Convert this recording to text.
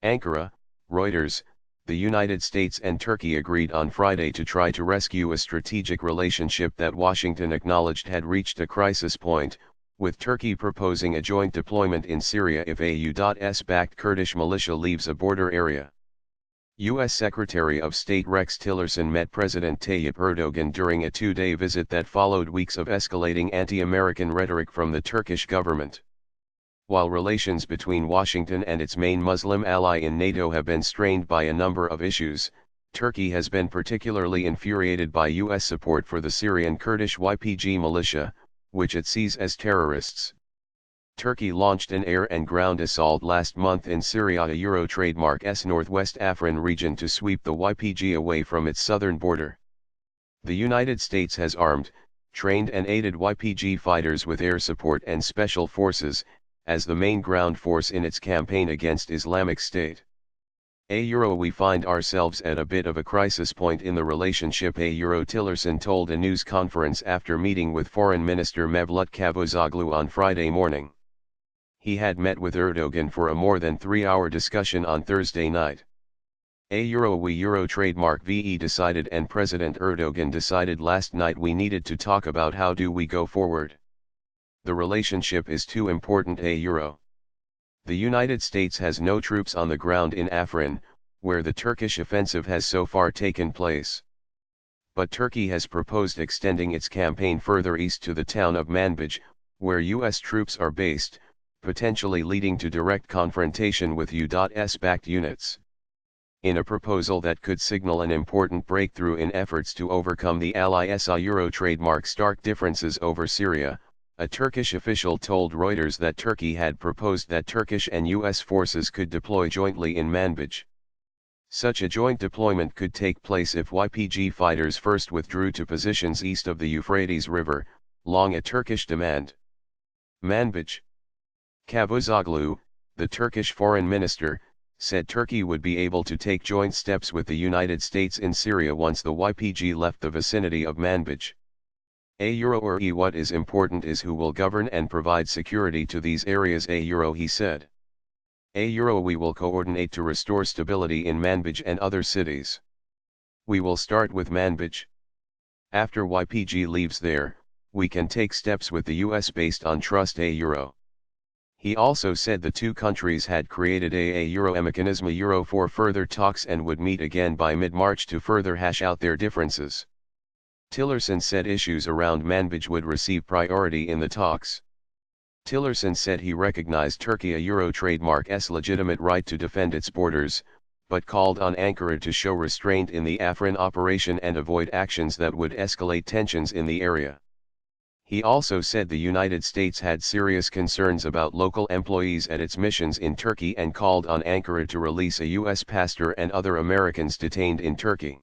Ankara, Reuters. The United States and Turkey agreed on Friday to try to rescue a strategic relationship that Washington acknowledged had reached a crisis point, with Turkey proposing a joint deployment in Syria if a U.S.-backed Kurdish militia leaves a border area. U.S. Secretary of State Rex Tillerson met President Tayyip Erdogan during a two-day visit that followed weeks of escalating anti-American rhetoric from the Turkish government. While relations between Washington and its main Muslim ally in NATO have been strained by a number of issues, Turkey has been particularly infuriated by U.S. support for the Syrian Kurdish YPG militia, which it sees as terrorists. Turkey launched an air and ground assault last month in Syria, a Euro trademark's northwest Afrin region, to sweep the YPG away from its southern border. The United States has armed, trained and aided YPG fighters with air support and special forces, as the main ground force in its campaign against Islamic State. We find ourselves at a bit of a crisis point in the relationship, Tillerson told a news conference after meeting with Foreign Minister Mevlut Cavusoglu on Friday morning. He had met with Erdogan for a more than 3-hour discussion on Thursday night. We trademark VE decided and President Erdogan decided last night we needed to talk about how do we go forward. The relationship is too important. The United States has no troops on the ground in Afrin, where the Turkish offensive has so far taken place. But Turkey has proposed extending its campaign further east to the town of Manbij, where U.S. troops are based, potentially leading to direct confrontation with U.S.-backed units. In a proposal that could signal an important breakthrough in efforts to overcome the Allies' Euro trademark stark differences over Syria, a Turkish official told Reuters that Turkey had proposed that Turkish and U.S. forces could deploy jointly in Manbij. Such a joint deployment could take place if YPG fighters first withdrew to positions east of the Euphrates River, long a Turkish demand. Manbij. Cavusoglu, the Turkish foreign minister, said Turkey would be able to take joint steps with the United States in Syria once the YPG left the vicinity of Manbij. What is important is who will govern and provide security to these areas. He said. We will coordinate to restore stability in Manbij and other cities. We will start with Manbij. After YPG leaves there, we can take steps with the US based on trust. He also said the two countries had created a mechanism for further talks and would meet again by mid-March to further hash out their differences. Tillerson said issues around Manbij would receive priority in the talks. Tillerson said he recognized Turkey a Euro trademark's legitimate right to defend its borders, but called on Ankara to show restraint in the Afrin operation and avoid actions that would escalate tensions in the area. He also said the United States had serious concerns about local employees at its missions in Turkey and called on Ankara to release a U.S. pastor and other Americans detained in Turkey.